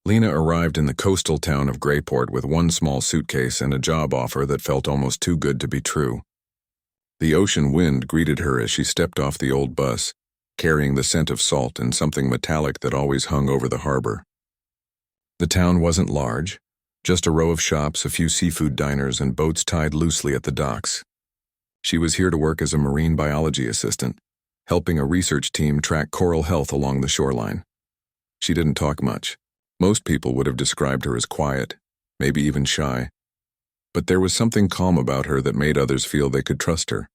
Lena arrived in the coastal town of Grayport with one small suitcase and a job offer that felt almost too good to be true. The ocean wind greeted her as she stepped off the old bus, carrying the scent of salt and something metallic that always hung over the harbor. The town wasn't large, just a row of shops, a few seafood diners, and boats tied loosely at the docks. She was here to work as a marine biology assistant, helping a research team track coral health along the shoreline. She didn't talk much. Most people would have described her as quiet, maybe even shy. But there was something calm about her that made others feel they could trust her.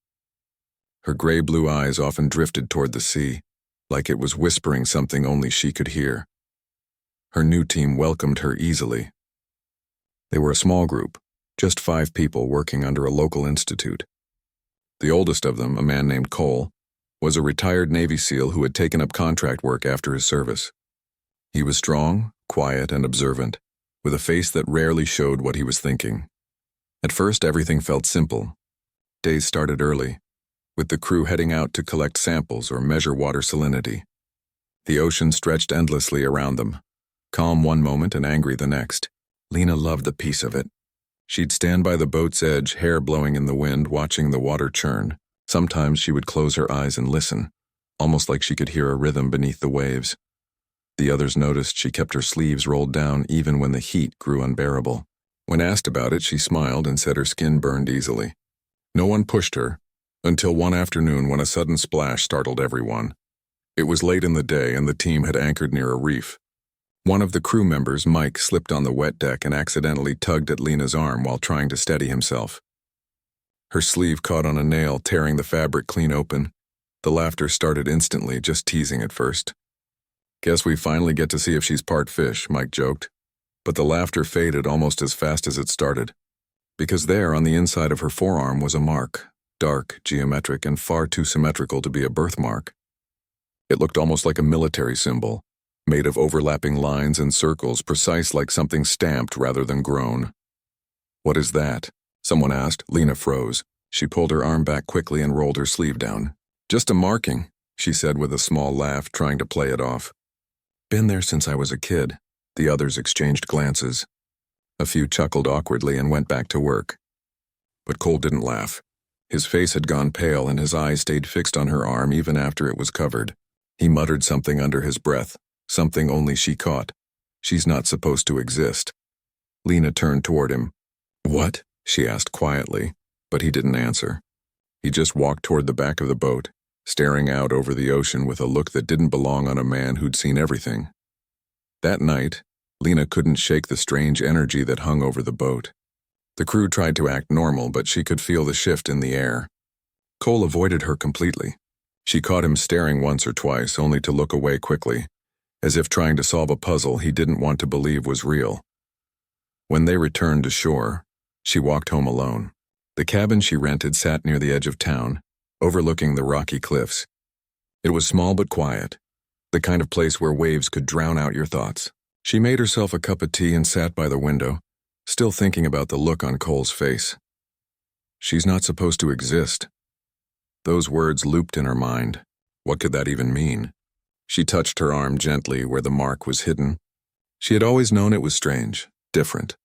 Her gray-blue eyes often drifted toward the sea, like it was whispering something only she could hear. Her new team welcomed her easily. They were a small group, just 5 people working under a local institute. The oldest of them, a man named Cole, was a retired Navy SEAL who had taken up contract work after his service. He was strong, quiet, and observant, with a face that rarely showed what he was thinking. At first, everything felt simple. Days started early, with the crew heading out to collect samples or measure water salinity. The ocean stretched endlessly around them, calm one moment and angry the next. Lena loved the peace of it. She'd stand by the boat's edge, hair blowing in the wind, watching the water churn. Sometimes she would close her eyes and listen, almost like she could hear a rhythm beneath the waves. The others noticed she kept her sleeves rolled down even when the heat grew unbearable. When asked about it, she smiled and said her skin burned easily. No one pushed her, until one afternoon when a sudden splash startled everyone. It was late in the day and the team had anchored near a reef. One of the crew members, Mike, slipped on the wet deck and accidentally tugged at Lena's arm while trying to steady himself. Her sleeve caught on a nail, tearing the fabric clean open. The laughter started instantly, just teasing at first. "Guess we finally get to see if she's part fish," Mike joked. But the laughter faded almost as fast as it started, because there on the inside of her forearm was a mark, dark, geometric, and far too symmetrical to be a birthmark. It looked almost like a military symbol, made of overlapping lines and circles, precise like something stamped rather than grown. "What is that?" someone asked. Lena froze. She pulled her arm back quickly and rolled her sleeve down. "Just a marking," she said with a small laugh, trying to play it off. "Been there since I was a kid." The others exchanged glances. A few chuckled awkwardly and went back to work. But Cole didn't laugh. His face had gone pale and his eyes stayed fixed on her arm even after it was covered. He muttered something under his breath, something only she caught. "She's not supposed to exist." Lena turned toward him. "What?" she asked quietly, but he didn't answer. He just walked toward the back of the boat, staring out over the ocean with a look that didn't belong on a man who'd seen everything. That night, Lena couldn't shake the strange energy that hung over the boat. The crew tried to act normal, but she could feel the shift in the air. Cole avoided her completely. She caught him staring once or twice, only to look away quickly, as if trying to solve a puzzle he didn't want to believe was real. When they returned to shore, she walked home alone. The cabin she rented sat near the edge of town, overlooking the rocky cliffs. It was small but quiet, the kind of place where waves could drown out your thoughts. She made herself a cup of tea and sat by the window, still thinking about the look on Cole's face. She's not supposed to exist. Those words looped in her mind. What could that even mean? She touched her arm gently where the mark was hidden. She had always known it was strange, different.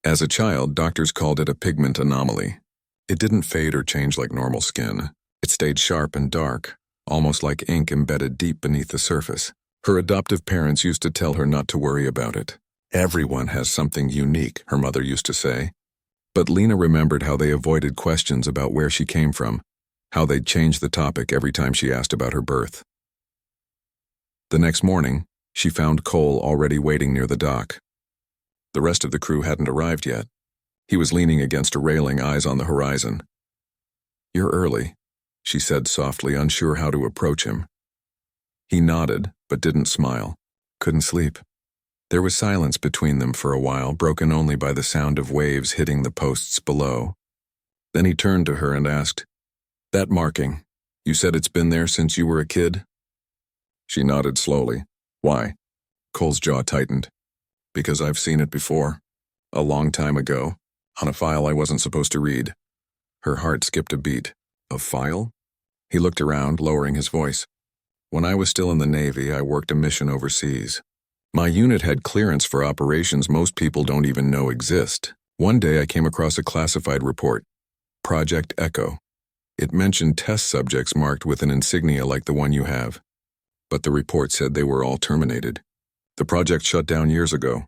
As a child, doctors called it a pigment anomaly. It didn't fade or change like normal skin. It stayed sharp and dark, almost like ink embedded deep beneath the surface. Her adoptive parents used to tell her not to worry about it. "Everyone has something unique," her mother used to say. But Lena remembered how they avoided questions about where she came from, how they'd changed the topic every time she asked about her birth. The next morning, she found Cole already waiting near the dock. The rest of the crew hadn't arrived yet. He was leaning against a railing, eyes on the horizon. "You're early," she said softly, unsure how to approach him. He nodded, but didn't smile. "Couldn't sleep." There was silence between them for a while, broken only by the sound of waves hitting the posts below. Then he turned to her and asked, "That marking, you said it's been there since you were a kid?" She nodded slowly. "Why?" Cole's jaw tightened. "Because I've seen it before. A long time ago, on a file I wasn't supposed to read." Her heart skipped a beat. "A file?" He looked around, lowering his voice. "When I was still in the Navy, I worked a mission overseas. My unit had clearance for operations most people don't even know exist. One day I came across a classified report, Project Echo. It mentioned test subjects marked with an insignia like the one you have. But the report said they were all terminated. The project shut down years ago.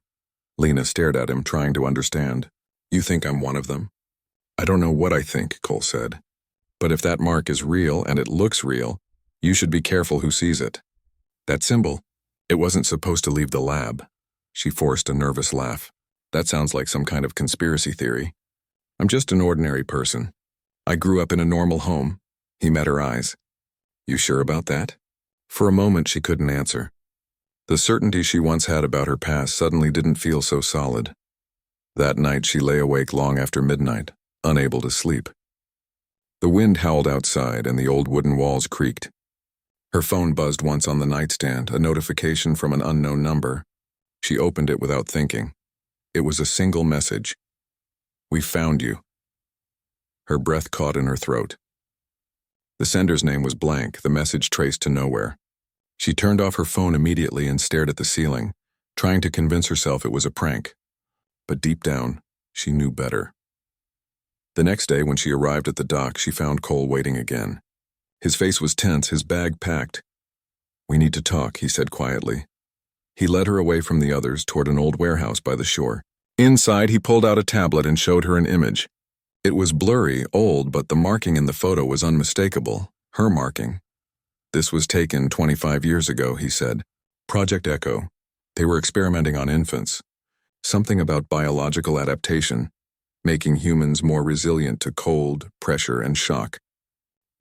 Lena stared at him, trying to understand. You think I'm one of them? I don't know what I think, Cole said. But if that mark is real and it looks real, you should be careful who sees it. That symbol, it wasn't supposed to leave the lab. She forced a nervous laugh. That sounds like some kind of conspiracy theory. I'm just an ordinary person. I grew up in a normal home. He met her eyes. You sure about that? For a moment she couldn't answer. The certainty she once had about her past suddenly didn't feel so solid. That night she lay awake long after midnight, unable to sleep. The wind howled outside and the old wooden walls creaked. Her phone buzzed once on the nightstand, a notification from an unknown number. She opened it without thinking. It was a single message. We found you. Her breath caught in her throat. The sender's name was blank, the message traced to nowhere. She turned off her phone immediately and stared at the ceiling, trying to convince herself it was a prank. But deep down, she knew better. The next day, when she arrived at the dock, she found Cole waiting again. His face was tense, his bag packed. We need to talk, he said quietly. He led her away from the others toward an old warehouse by the shore. Inside, he pulled out a tablet and showed her an image. It was blurry, old, but the marking in the photo was unmistakable. Her marking. This was taken 25 years ago, he said. Project Echo. They were experimenting on infants. Something about biological adaptation, making humans more resilient to cold, pressure, and shock.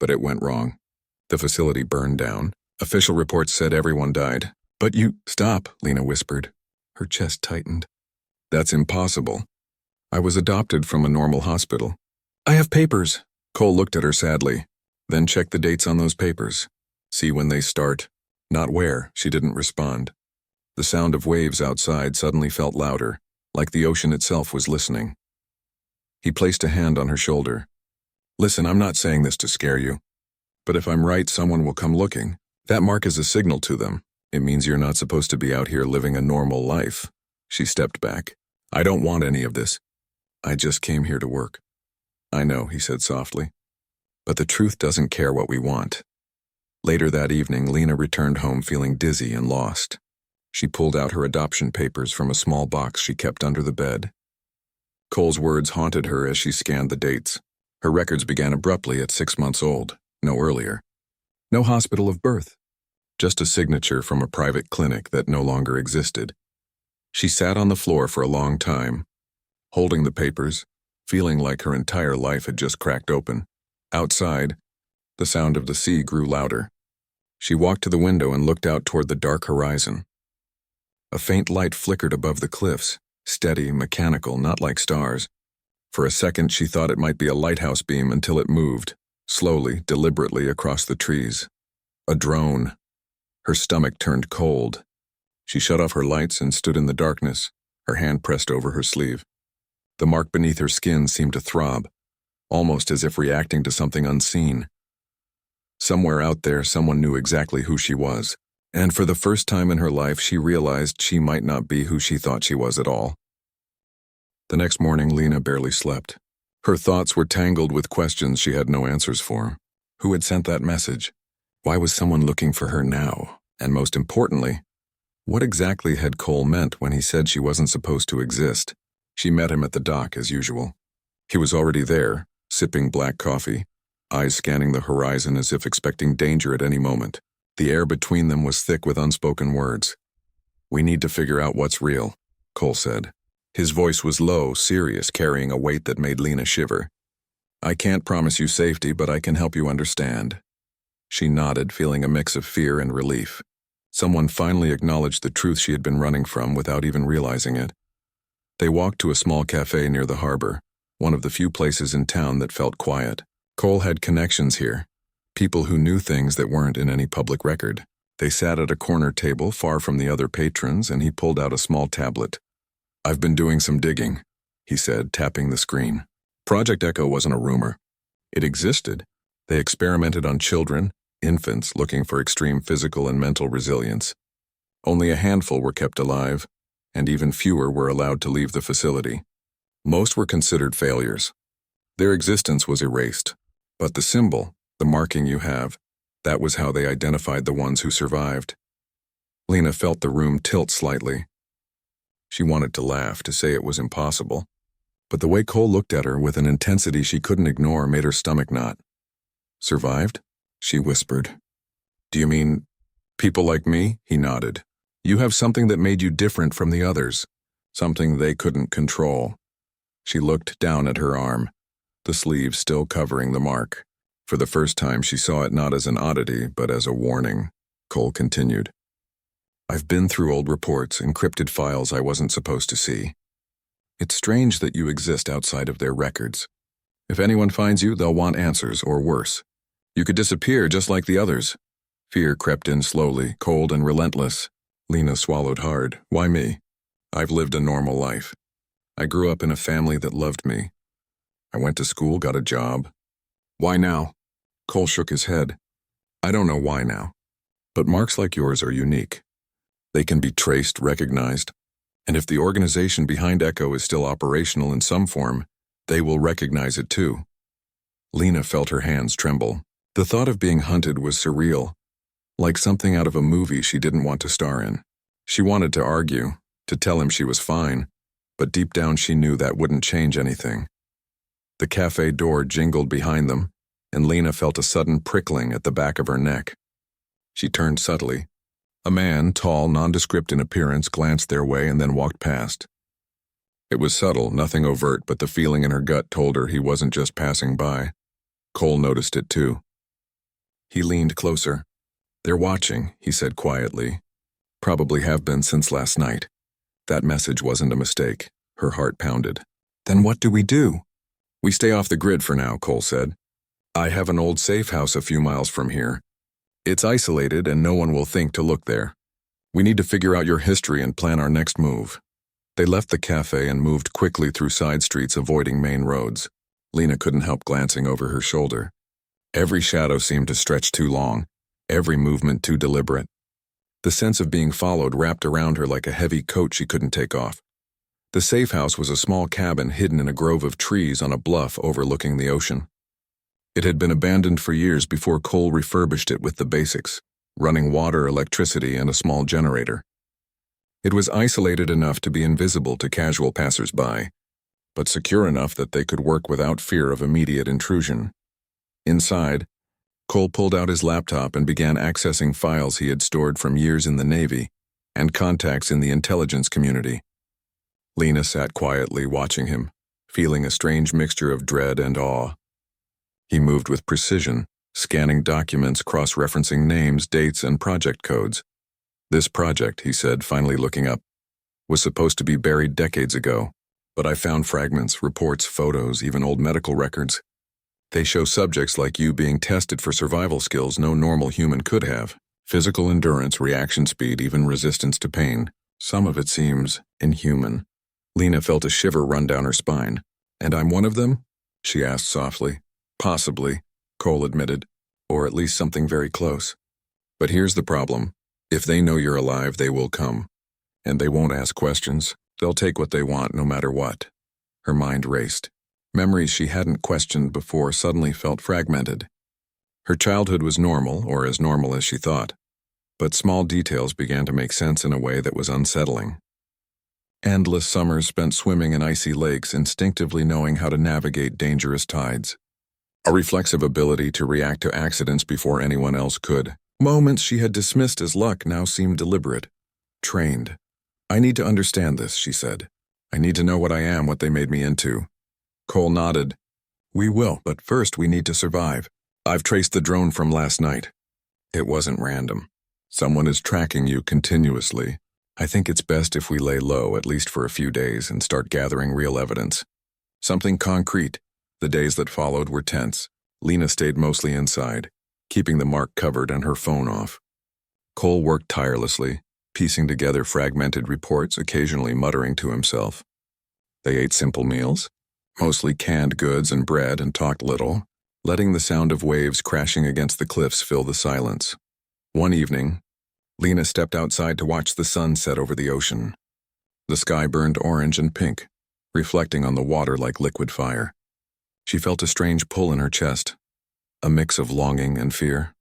But it went wrong. The facility burned down. Official reports said everyone died. But you— Stop, Lena whispered. Her chest tightened. That's impossible. I was adopted from a normal hospital. I have papers. Cole looked at her sadly. Then check the dates on those papers. See when they start. Not where, she didn't respond. The sound of waves outside suddenly felt louder, like the ocean itself was listening. He placed a hand on her shoulder. Listen, I'm not saying this to scare you. But if I'm right, someone will come looking. That mark is a signal to them. It means you're not supposed to be out here living a normal life. She stepped back. I don't want any of this. I just came here to work. I know, he said softly. But the truth doesn't care what we want. Later that evening, Lena returned home feeling dizzy and lost. She pulled out her adoption papers from a small box she kept under the bed. Cole's words haunted her as she scanned the dates. Her records began abruptly at 6 months old, no earlier. No hospital of birth. Just a signature from a private clinic that no longer existed. She sat on the floor for a long time, holding the papers, feeling like her entire life had just cracked open. Outside, the sound of the sea grew louder. She walked to the window and looked out toward the dark horizon. A faint light flickered above the cliffs, steady, mechanical, not like stars. For a second, she thought it might be a lighthouse beam until it moved, slowly, deliberately across the trees. A drone. Her stomach turned cold. She shut off her lights and stood in the darkness, her hand pressed over her sleeve. The mark beneath her skin seemed to throb, almost as if reacting to something unseen. Somewhere out there, someone knew exactly who she was, and for the first time in her life, she realized she might not be who she thought she was at all. The next morning, Lena barely slept. Her thoughts were tangled with questions she had no answers for. Who had sent that message? Why was someone looking for her now? And most importantly, what exactly had Cole meant when he said she wasn't supposed to exist? She met him at the dock as usual. He was already there, sipping black coffee, eyes scanning the horizon as if expecting danger at any moment. The air between them was thick with unspoken words. We need to figure out what's real, Cole said. His voice was low, serious, carrying a weight that made Lena shiver. I can't promise you safety, but I can help you understand. She nodded, feeling a mix of fear and relief. Someone finally acknowledged the truth she had been running from without even realizing it. They walked to a small cafe near the harbor, one of the few places in town that felt quiet. Cole had connections here, people who knew things that weren't in any public record. They sat at a corner table far from the other patrons, and he pulled out a small tablet. I've been doing some digging, he said, tapping the screen. Project Echo wasn't a rumor. It existed. They experimented on children, infants looking for extreme physical and mental resilience. Only a handful were kept alive, and even fewer were allowed to leave the facility. Most were considered failures. Their existence was erased, but the symbol, the marking you have, that was how they identified the ones who survived. Lena felt the room tilt slightly. She wanted to laugh, to say it was impossible, but the way Cole looked at her with an intensity she couldn't ignore made her stomach knot. Survived? She whispered. Do you mean people like me? He nodded. You have something that made you different from the others, something they couldn't control. She looked down at her arm, the sleeve still covering the mark. For the first time, she saw it not as an oddity, but as a warning. Cole continued. I've been through old reports, encrypted files I wasn't supposed to see. It's strange that you exist outside of their records. If anyone finds you, they'll want answers, or worse. You could disappear just like the others. Fear crept in slowly, cold and relentless. Lena swallowed hard. Why me? I've lived a normal life. I grew up in a family that loved me. I went to school, got a job. Why now? Cole shook his head. I don't know why now. But marks like yours are unique. They can be traced, recognized. And if the organization behind Echo is still operational in some form, they will recognize it too. Lena felt her hands tremble. The thought of being hunted was surreal, like something out of a movie she didn't want to star in. She wanted to argue, to tell him she was fine, but deep down she knew that wouldn't change anything. The cafe door jingled behind them, and Lena felt a sudden prickling at the back of her neck. She turned subtly. A man, tall, nondescript in appearance, glanced their way and then walked past. It was subtle, nothing overt, but the feeling in her gut told her he wasn't just passing by. Cole noticed it too. He leaned closer. They're watching, he said quietly. Probably have been since last night. That message wasn't a mistake. Her heart pounded. Then what do we do? We stay off the grid for now, Cole said. I have an old safe house a few miles from here. It's isolated and no one will think to look there. We need to figure out your history and plan our next move. They left the cafe and moved quickly through side streets, avoiding main roads. Lena couldn't help glancing over her shoulder. Every shadow seemed to stretch too long, every movement too deliberate. The sense of being followed wrapped around her like a heavy coat she couldn't take off. The safe house was a small cabin hidden in a grove of trees on a bluff overlooking the ocean. It had been abandoned for years before Cole refurbished it with the basics, running water, electricity, and a small generator. It was isolated enough to be invisible to casual passers-by, but secure enough that they could work without fear of immediate intrusion. Inside, Cole pulled out his laptop and began accessing files he had stored from years in the Navy and contacts in the intelligence community. Lena sat quietly watching him, feeling a strange mixture of dread and awe. He moved with precision, scanning documents, cross-referencing names, dates, and project codes. This project, he said, finally looking up, was supposed to be buried decades ago, but I found fragments, reports, photos, even old medical records. They show subjects like you being tested for survival skills no normal human could have. Physical endurance, reaction speed, even resistance to pain. Some of it seems inhuman. Lena felt a shiver run down her spine. And I'm one of them? She asked softly. Possibly, Cole admitted, or at least something very close. But here's the problem. If they know you're alive, they will come. And they won't ask questions. They'll take what they want no matter what. Her mind raced. Memories she hadn't questioned before suddenly felt fragmented. Her childhood was normal, or as normal as she thought, but small details began to make sense in a way that was unsettling. Endless summers spent swimming in icy lakes, instinctively knowing how to navigate dangerous tides. A reflexive ability to react to accidents before anyone else could. Moments she had dismissed as luck now seemed deliberate, trained. I need to understand this, she said. I need to know what I am, what they made me into. Cole nodded. We will, but first we need to survive. I've traced the drone from last night. It wasn't random. Someone is tracking you continuously. I think it's best if we lay low, at least for a few days, and start gathering real evidence. Something concrete. The days that followed were tense. Lena stayed mostly inside, keeping the mark covered and her phone off. Cole worked tirelessly, piecing together fragmented reports, occasionally muttering to himself. They ate simple meals, mostly canned goods and bread, and talked little, letting the sound of waves crashing against the cliffs fill the silence. One evening, Lena stepped outside to watch the sun set over the ocean. The sky burned orange and pink, reflecting on the water like liquid fire. She felt a strange pull in her chest, a mix of longing and fear.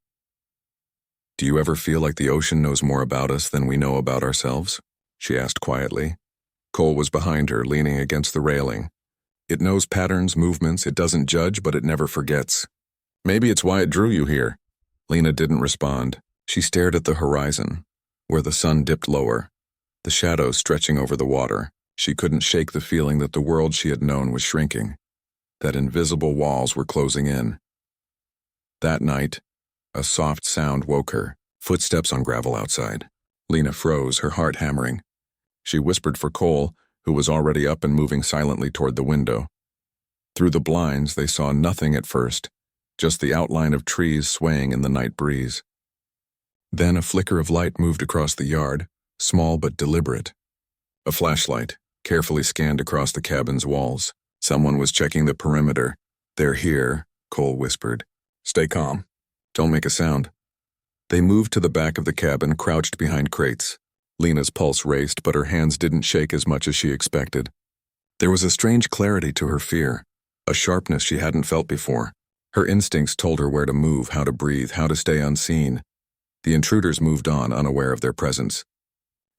"Do you ever feel like the ocean knows more about us than we know about ourselves?" she asked quietly. Cole was behind her, leaning against the railing. "It knows patterns, movements, it doesn't judge, but it never forgets. Maybe it's why it drew you here." Lena didn't respond. She stared at the horizon, where the sun dipped lower, the shadows stretching over the water. She couldn't shake the feeling that the world she had known was shrinking, that invisible walls were closing in. That night, a soft sound woke her, footsteps on gravel outside. Lena froze, her heart hammering. She whispered for Cole, who was already up and moving silently toward the window. Through the blinds, they saw nothing at first, just the outline of trees swaying in the night breeze. Then a flicker of light moved across the yard, small but deliberate. A flashlight, carefully scanned across the cabin's walls. Someone was checking the perimeter. "They're here," Cole whispered. "Stay calm. Don't make a sound." They moved to the back of the cabin, crouched behind crates. Lena's pulse raced, but her hands didn't shake as much as she expected. There was a strange clarity to her fear, a sharpness she hadn't felt before. Her instincts told her where to move, how to breathe, how to stay unseen. The intruders moved on, unaware of their presence.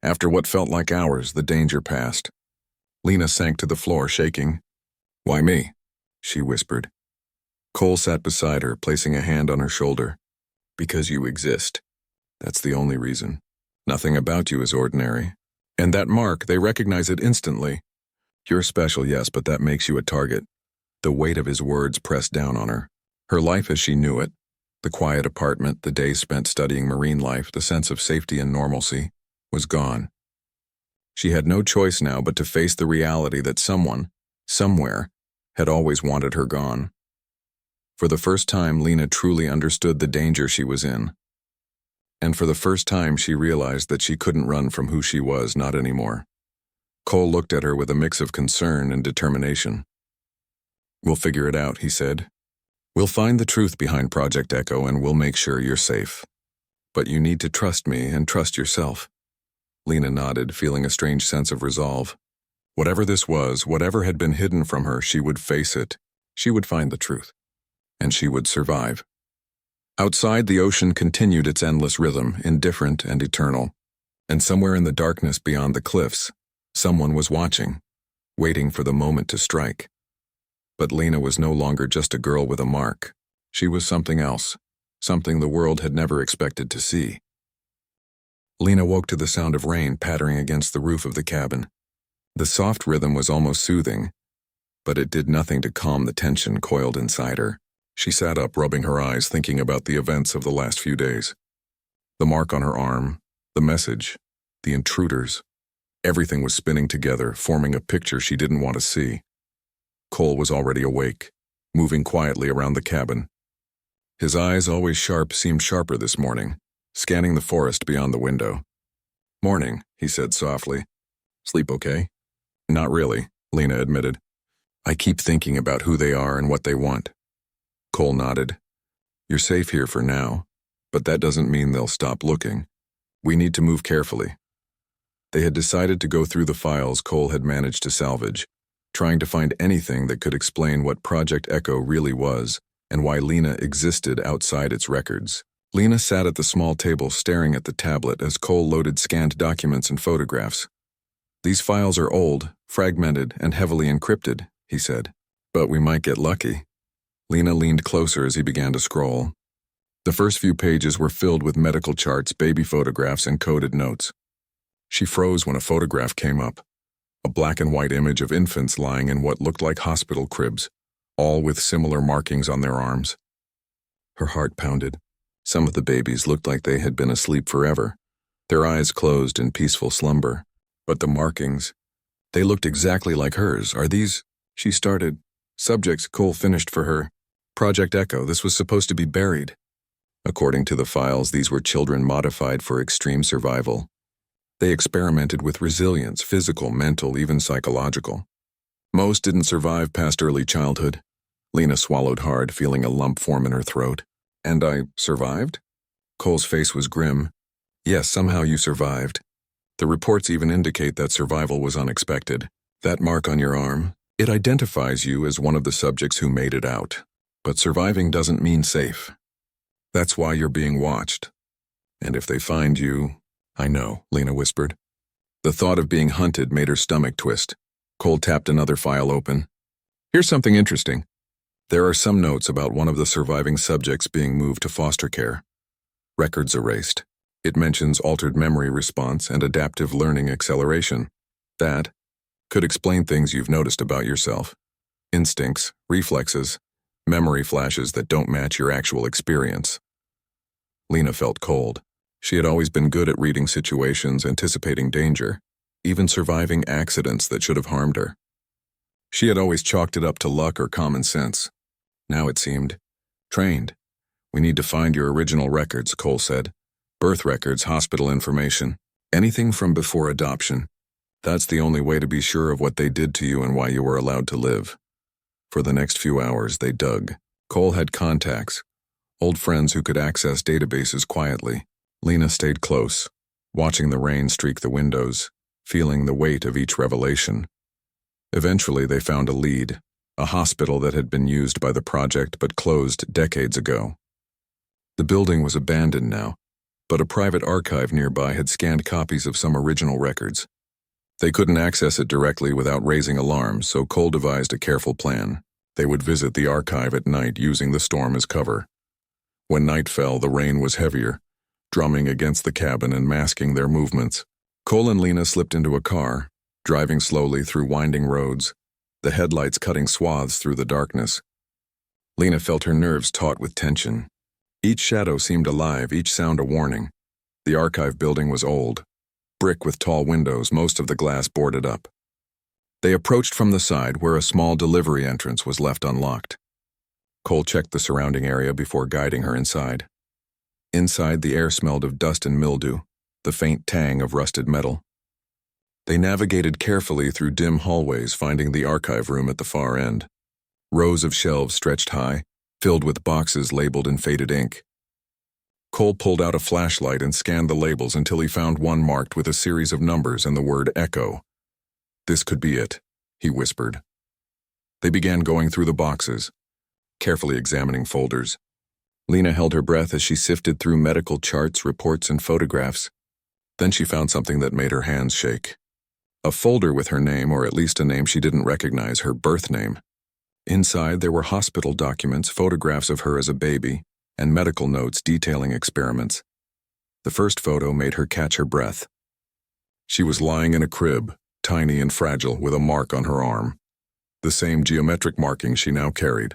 After what felt like hours, the danger passed. Lena sank to the floor, shaking. "Why me?" she whispered. Cole sat beside her, placing a hand on her shoulder. "Because you exist. That's the only reason. Nothing about you is ordinary. And that mark, they recognize it instantly. You're special, yes, but that makes you a target." The weight of his words pressed down on her. Her life as she knew it, the quiet apartment, the days spent studying marine life, the sense of safety and normalcy, was gone. She had no choice now but to face the reality that someone, somewhere, had always wanted her gone. For the first time, Lena truly understood the danger she was in. And for the first time, she realized that she couldn't run from who she was, not anymore. Cole looked at her with a mix of concern and determination. "We'll figure it out," he said. "We'll find the truth behind Project Echo and we'll make sure you're safe. But you need to trust me and trust yourself." Lena nodded, feeling a strange sense of resolve. Whatever this was, whatever had been hidden from her, she would face it. She would find the truth. And she would survive. Outside, the ocean continued its endless rhythm, indifferent and eternal. And somewhere in the darkness beyond the cliffs, someone was watching, waiting for the moment to strike. But Lena was no longer just a girl with a mark. She was something else, something the world had never expected to see. Lena woke to the sound of rain pattering against the roof of the cabin. The soft rhythm was almost soothing, but it did nothing to calm the tension coiled inside her. She sat up, rubbing her eyes, thinking about the events of the last few days. The mark on her arm, the message, the intruders. Everything was spinning together, forming a picture she didn't want to see. Cole was already awake, moving quietly around the cabin. His eyes, always sharp, seemed sharper this morning, scanning the forest beyond the window. "Morning," he said softly. "Sleep okay?" "Not really," Lena admitted. "I keep thinking about who they are and what they want." Cole nodded. "You're safe here for now, but that doesn't mean they'll stop looking. We need to move carefully." They had decided to go through the files Cole had managed to salvage, trying to find anything that could explain what Project Echo really was and why Lena existed outside its records. Lena sat at the small table staring at the tablet as Cole loaded scanned documents and photographs. "These files are old, fragmented, and heavily encrypted," he said. "But we might get lucky." Lena leaned closer as he began to scroll. The first few pages were filled with medical charts, baby photographs, and coded notes. She froze when a photograph came up, a black and white image of infants lying in what looked like hospital cribs, all with similar markings on their arms. Her heart pounded. Some of the babies looked like they had been asleep forever, their eyes closed in peaceful slumber. But the markings, they looked exactly like hers. "Are these—" she started. "Subjects," Cole finished for her. "Project Echo, this was supposed to be buried." According to the files, these were children modified for extreme survival. They experimented with resilience, physical, mental, even psychological. Most didn't survive past early childhood. Lena swallowed hard, feeling a lump form in her throat. "And I survived?" Cole's face was grim. Yes, somehow you survived. The reports even indicate that survival was unexpected. That mark on your arm, it identifies you as one of the subjects who made it out. But surviving doesn't mean safe. That's why you're being watched. And if they find you... I know, Lena whispered. The thought of being hunted made her stomach twist. Cole tapped another file open. Here's something interesting. There are some notes about one of the surviving subjects being moved to foster care. Records erased. It mentions altered memory response and adaptive learning acceleration. That could explain things you've noticed about yourself. Instincts, reflexes, memory flashes that don't match your actual experience. Lena felt cold. She had always been good at reading situations, anticipating danger, even surviving accidents that should have harmed her. She had always chalked it up to luck or common sense. Now it seemed trained. We need to find your original records, Cole said. Birth records, hospital information, anything from before adoption. That's the only way to be sure of what they did to you and why you were allowed to live. For the next few hours, they dug. Cole had contacts, old friends who could access databases quietly. Lena stayed close, watching the rain streak the windows, feeling the weight of each revelation. Eventually, they found a lead, a hospital that had been used by the project but closed decades ago. The building was abandoned now, but a private archive nearby had scanned copies of some original records. They couldn't access it directly without raising alarms, so Cole devised a careful plan. They would visit the archive at night using the storm as cover. When night fell, the rain was heavier, drumming against the cabin and masking their movements. Cole and Lena slipped into a car, driving slowly through winding roads, the headlights cutting swaths through the darkness. Lena felt her nerves taut with tension. Each shadow seemed alive, each sound a warning. The archive building was old, brick with tall windows, most of the glass boarded up. They approached from the side where a small delivery entrance was left unlocked. Cole checked the surrounding area before guiding her inside. Inside, the air smelled of dust and mildew, the faint tang of rusted metal. They navigated carefully through dim hallways, finding the archive room at the far end. Rows of shelves stretched high, filled with boxes labeled in faded ink. Cole pulled out a flashlight and scanned the labels until he found one marked with a series of numbers and the word Echo. This could be it, he whispered. They began going through the boxes, carefully examining folders. Lena held her breath as she sifted through medical charts, reports, and photographs. Then she found something that made her hands shake. A folder with her name, or at least a name she didn't recognize, her birth name. Inside, there were hospital documents, photographs of her as a baby, and medical notes detailing experiments. The first photo made her catch her breath. She was lying in a crib, tiny and fragile, with a mark on her arm. The same geometric marking she now carried.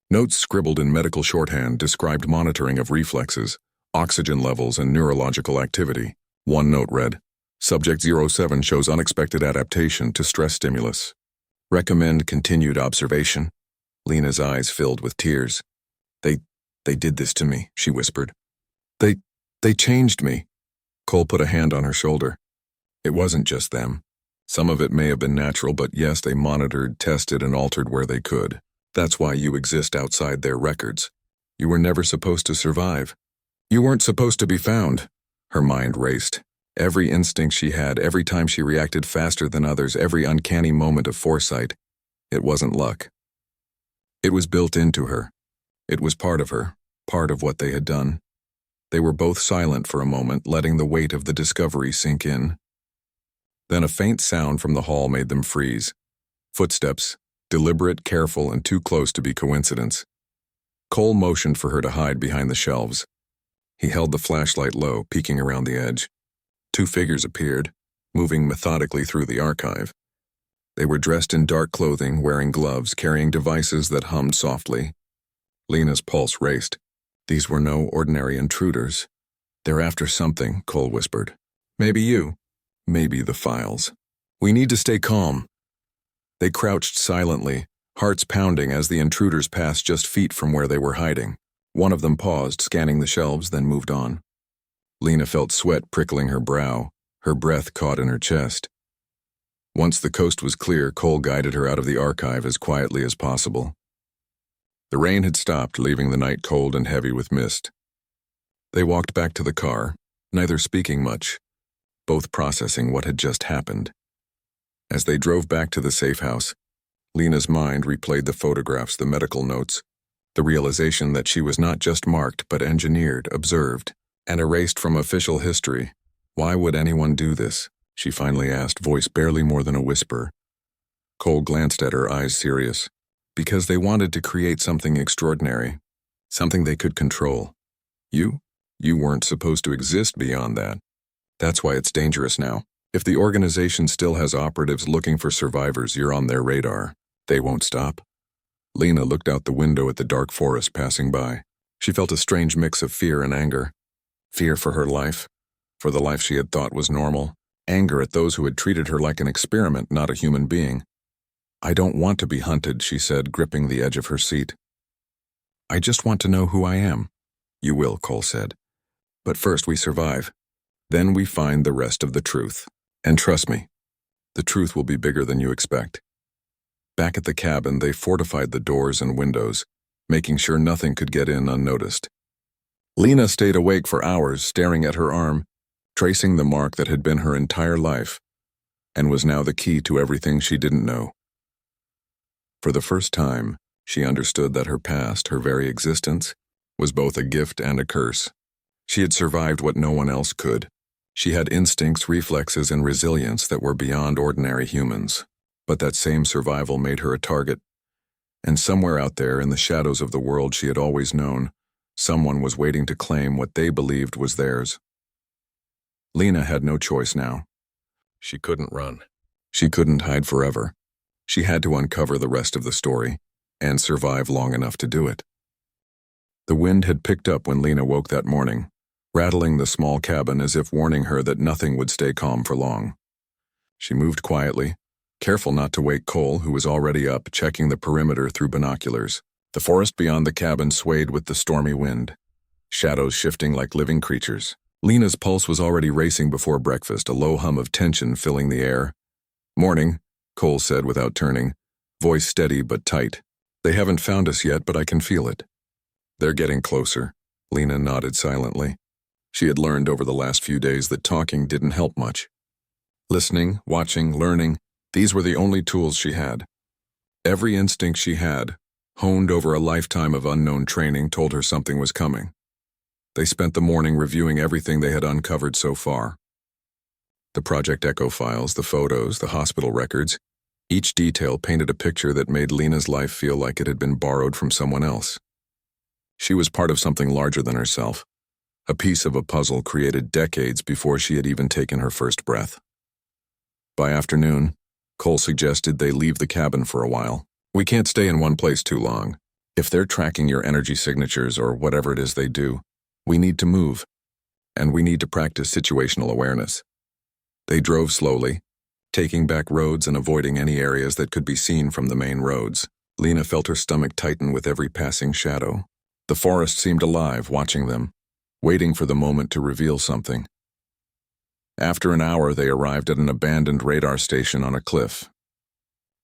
Notes scribbled in medical shorthand described monitoring of reflexes, oxygen levels, and neurological activity. One note read, Subject 07 shows unexpected adaptation to stress stimulus. Recommend continued observation. Lena's eyes filled with tears. They did this to me, she whispered. They changed me. Cole put a hand on her shoulder. It wasn't just them. Some of it may have been natural, but yes, they monitored, tested, and altered where they could. That's why you exist outside their records. You were never supposed to survive. You weren't supposed to be found. Her mind raced. Every instinct she had, every time she reacted faster than others, every uncanny moment of foresight. It wasn't luck. It was built into her. It was part of her, part of what they had done. They were both silent for a moment, letting the weight of the discovery sink in. Then a faint sound from the hall made them freeze. Footsteps, deliberate, careful, and too close to be coincidence. Cole motioned for her to hide behind the shelves. He held the flashlight low, peeking around the edge. Two figures appeared, moving methodically through the archive. They were dressed in dark clothing, wearing gloves, carrying devices that hummed softly. Lena's pulse raced. These were no ordinary intruders. They're after something, Cole whispered. Maybe you. Maybe the files. We need to stay calm. They crouched silently, hearts pounding as the intruders passed just feet from where they were hiding. One of them paused, scanning the shelves, then moved on. Lena felt sweat prickling her brow, her breath caught in her chest. Once the coast was clear, Cole guided her out of the archive as quietly as possible. The rain had stopped, leaving the night cold and heavy with mist. They walked back to the car, neither speaking much, both processing what had just happened. As they drove back to the safe house, Lena's mind replayed the photographs, the medical notes, the realization that she was not just marked but engineered, observed, and erased from official history. Why would anyone do this? She finally asked, voice barely more than a whisper. Cole glanced at her, eyes serious. Because they wanted to create something extraordinary, something they could control. You weren't supposed to exist beyond that. That's why it's dangerous now. If the organization still has operatives looking for survivors, you're on their radar. They won't stop. Lena looked out the window at the dark forest passing by. She felt a strange mix of fear and anger. Fear for her life, for the life she had thought was normal. Anger at those who had treated her like an experiment, not a human being. I don't want to be hunted, she said, gripping the edge of her seat. I just want to know who I am. You will, Cole said. But first we survive. Then we find the rest of the truth. And trust me, the truth will be bigger than you expect. Back at the cabin, they fortified the doors and windows, making sure nothing could get in unnoticed. Lena stayed awake for hours, staring at her arm, tracing the mark that had been her entire life, and was now the key to everything she didn't know. For the first time, she understood that her past, her very existence, was both a gift and a curse. She had survived what no one else could. She had instincts, reflexes, and resilience that were beyond ordinary humans. But that same survival made her a target. And somewhere out there in the shadows of the world she had always known, someone was waiting to claim what they believed was theirs. Lena had no choice now. She couldn't run. She couldn't hide forever. She had to uncover the rest of the story, and survive long enough to do it. The wind had picked up when Lena woke that morning, rattling the small cabin as if warning her that nothing would stay calm for long. She moved quietly, careful not to wake Cole, who was already up, checking the perimeter through binoculars. The forest beyond the cabin swayed with the stormy wind, shadows shifting like living creatures. Lena's pulse was already racing before breakfast, a low hum of tension filling the air. Morning, Cole said without turning, voice steady but tight. They haven't found us yet, but I can feel it. They're getting closer. Lena nodded silently. She had learned over the last few days that talking didn't help much. Listening, watching, learning, these were the only tools she had. Every instinct she had, honed over a lifetime of unknown training, told her something was coming. They spent the morning reviewing everything they had uncovered so far. The Project Echo files, the photos, the hospital records, each detail painted a picture that made Lena's life feel like it had been borrowed from someone else. She was part of something larger than herself, a piece of a puzzle created decades before she had even taken her first breath. By afternoon, Cole suggested they leave the cabin for a while. We can't stay in one place too long. If they're tracking your energy signatures or whatever it is they do, we need to move, and we need to practice situational awareness. They drove slowly, taking back roads and avoiding any areas that could be seen from the main roads. Lena felt her stomach tighten with every passing shadow. The forest seemed alive, watching them, waiting for the moment to reveal something. After an hour, they arrived at an abandoned radar station on a cliff.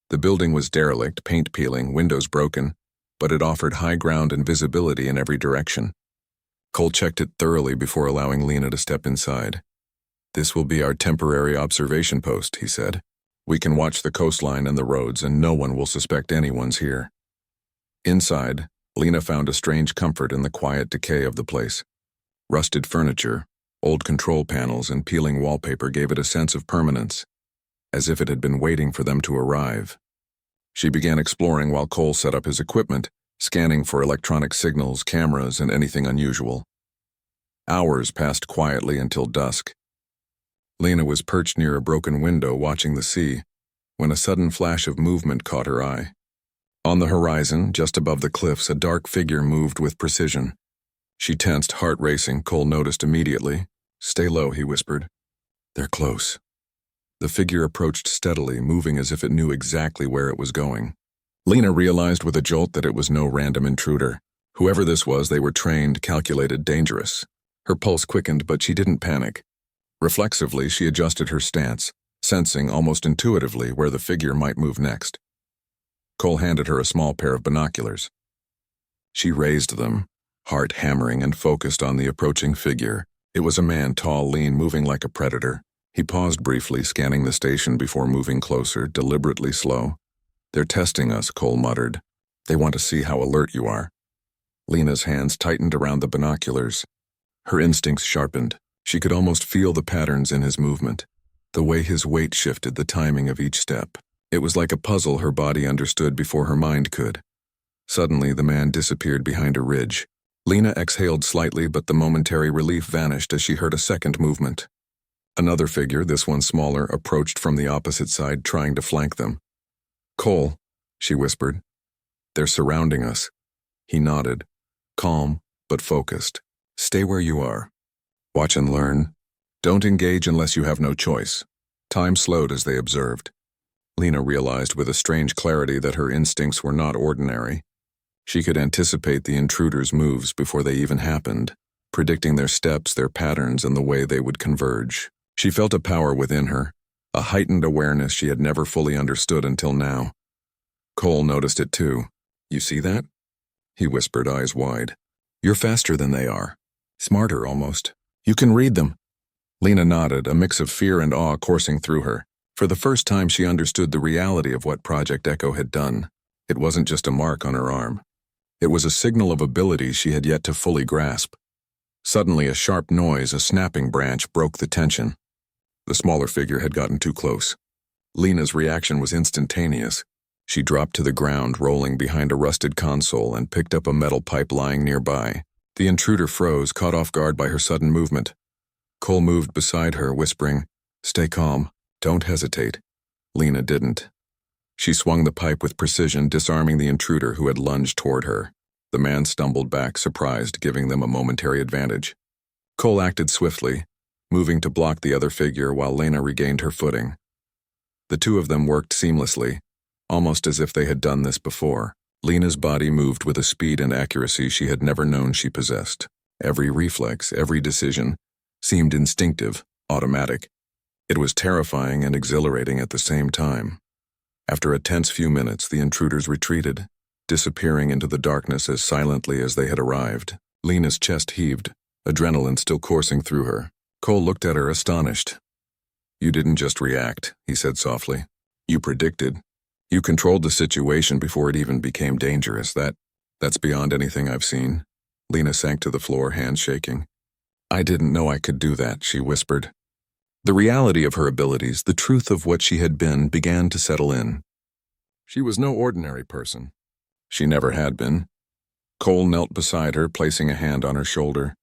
The building was derelict, paint peeling, windows broken, but it offered high ground and visibility in every direction. Cole checked it thoroughly before allowing Lena to step inside. This will be our temporary observation post, he said. We can watch the coastline and the roads, and no one will suspect anyone's here. Inside, Lena found a strange comfort in the quiet decay of the place. Rusted furniture, old control panels, and peeling wallpaper gave it a sense of permanence, as if it had been waiting for them to arrive. She began exploring while Cole set up his equipment, scanning for electronic signals, cameras, and anything unusual. Hours passed quietly until dusk. Lena was perched near a broken window watching the sea, when a sudden flash of movement caught her eye. On the horizon, just above the cliffs, a dark figure moved with precision. She tensed, heart racing. Cole noticed immediately. "Stay low," he whispered. "They're close." The figure approached steadily, moving as if it knew exactly where it was going. Lena realized with a jolt that it was no random intruder. Whoever this was, they were trained, calculated, dangerous. Her pulse quickened, but she didn't panic. Reflexively, she adjusted her stance, sensing almost intuitively where the figure might move next. Cole handed her a small pair of binoculars. She raised them, heart hammering, and focused on the approaching figure. It was a man, tall, lean, moving like a predator. He paused briefly, scanning the station before moving closer, deliberately slow. "They're testing us," Cole muttered. "They want to see how alert you are." Lena's hands tightened around the binoculars. Her instincts sharpened. She could almost feel the patterns in his movement, the way his weight shifted, the timing of each step. It was like a puzzle her body understood before her mind could. Suddenly, the man disappeared behind a ridge. Lena exhaled slightly, but the momentary relief vanished as she heard a second movement. Another figure, this one smaller, approached from the opposite side, trying to flank them. "Cole," she whispered. "They're surrounding us." He nodded, calm but focused. "Stay where you are. Watch and learn. Don't engage unless you have no choice." Time slowed as they observed. Lena realized with a strange clarity that her instincts were not ordinary. She could anticipate the intruders' moves before they even happened, predicting their steps, their patterns, and the way they would converge. She felt a power within her, a heightened awareness she had never fully understood until now. Cole noticed it too. "You see that?" he whispered, eyes wide. "You're faster than they are. Smarter, almost. You can read them." Lena nodded, a mix of fear and awe coursing through her. For the first time, she understood the reality of what Project Echo had done. It wasn't just a mark on her arm. It was a signal of abilities she had yet to fully grasp. Suddenly, a sharp noise, a snapping branch, broke the tension. The smaller figure had gotten too close. Lena's reaction was instantaneous. She dropped to the ground, rolling behind a rusted console, and picked up a metal pipe lying nearby. The intruder froze, caught off guard by her sudden movement. Cole moved beside her, whispering, "Stay calm. Don't hesitate." Lena didn't. She swung the pipe with precision, disarming the intruder who had lunged toward her. The man stumbled back, surprised, giving them a momentary advantage. Cole acted swiftly, moving to block the other figure while Lena regained her footing. The two of them worked seamlessly, almost as if they had done this before. Lena's body moved with a speed and accuracy she had never known she possessed. Every reflex, every decision, seemed instinctive, automatic. It was terrifying and exhilarating at the same time. After a tense few minutes, the intruders retreated, disappearing into the darkness as silently as they had arrived. Lena's chest heaved, adrenaline still coursing through her. Cole looked at her, astonished. "You didn't just react," he said softly. "You predicted. You controlled the situation before it even became dangerous. That's beyond anything I've seen." Lena sank to the floor, hands shaking. "I didn't know I could do that," she whispered. The reality of her abilities, the truth of what she had been, began to settle in. She was no ordinary person. She never had been. Cole knelt beside her, placing a hand on her shoulder.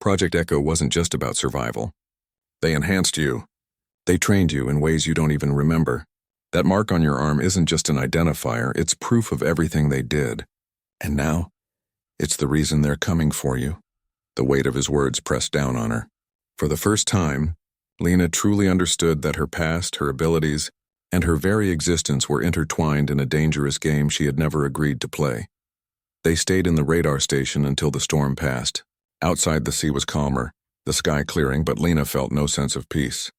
Project Echo wasn't just about survival. They enhanced you. They trained you in ways you don't even remember. That mark on your arm isn't just an identifier, it's proof of everything they did. And now, it's the reason they're coming for you. The weight of his words pressed down on her. For the first time, Lena truly understood that her past, her abilities, and her very existence were intertwined in a dangerous game she had never agreed to play. They stayed in the radar station until the storm passed. Outside, the sea was calmer, the sky clearing, but Lena felt no sense of peace.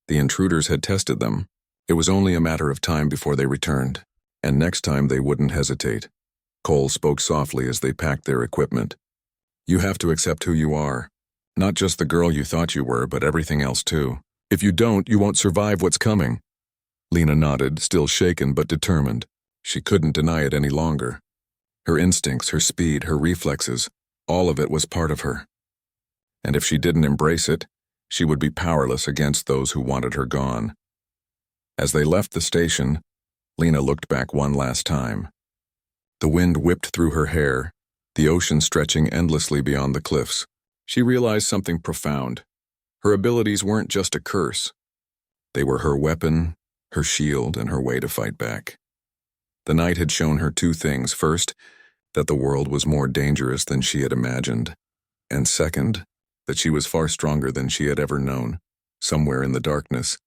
The intruders had tested them. It was only a matter of time before they returned, and next time they wouldn't hesitate. Cole spoke softly as they packed their equipment. "You have to accept who you are. Not just the girl you thought you were, but everything else too. If you don't, you won't survive what's coming." Lena nodded, still shaken but determined. She couldn't deny it any longer. Her instincts, her speed, her reflexes, all of it was part of her. And if she didn't embrace it, she would be powerless against those who wanted her gone. As they left the station, Lena looked back one last time. The wind whipped through her hair, the ocean stretching endlessly beyond the cliffs. She realized something profound. Her abilities weren't just a curse. They were her weapon, her shield, and her way to fight back. The night had shown her two things. First, that the world was more dangerous than she had imagined. And second, that she was far stronger than she had ever known. Somewhere in the darkness,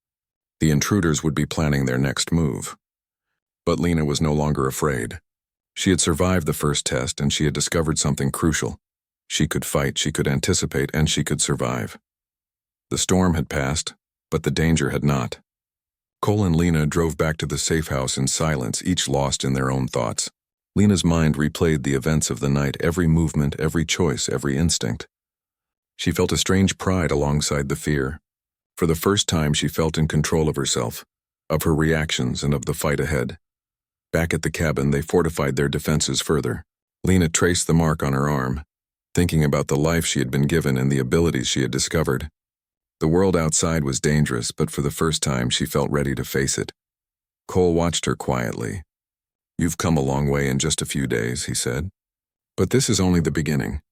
the intruders would be planning their next move. But Lena was no longer afraid. She had survived the first test, and she had discovered something crucial. She could fight, she could anticipate, and she could survive. The storm had passed, but the danger had not. Cole and Lena drove back to the safe house in silence, each lost in their own thoughts. Lena's mind replayed the events of the night, every movement, every choice, every instinct. She felt a strange pride alongside the fear. For the first time, she felt in control of herself, of her reactions, and of the fight ahead. Back at the cabin, they fortified their defenses further. Lena traced the mark on her arm, thinking about the life she had been given and the abilities she had discovered. The world outside was dangerous, but for the first time, she felt ready to face it. Cole watched her quietly. "You've come a long way in just a few days," he said. "But this is only the beginning.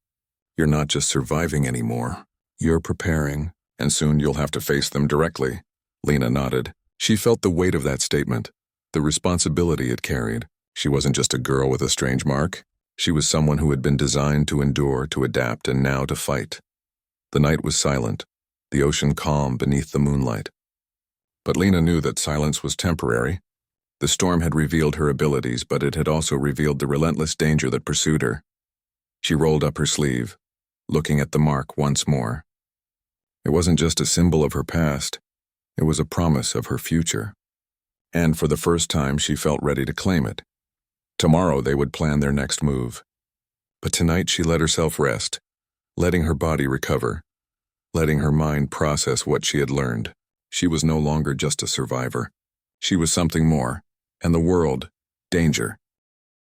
You're not just surviving anymore. You're preparing, and soon you'll have to face them directly." Lena nodded. She felt the weight of that statement, the responsibility it carried. She wasn't just a girl with a strange mark. She was someone who had been designed to endure, to adapt, and now to fight. The night was silent, the ocean calm beneath the moonlight. But Lena knew that silence was temporary. The storm had revealed her abilities, but it had also revealed the relentless danger that pursued her. She rolled up her sleeve, looking at the mark once more. It wasn't just a symbol of her past, it was a promise of her future. And for the first time, she felt ready to claim it. Tomorrow they would plan their next move. But tonight she let herself rest, letting her body recover, letting her mind process what she had learned. She was no longer just a survivor. She was something more, and the world, danger,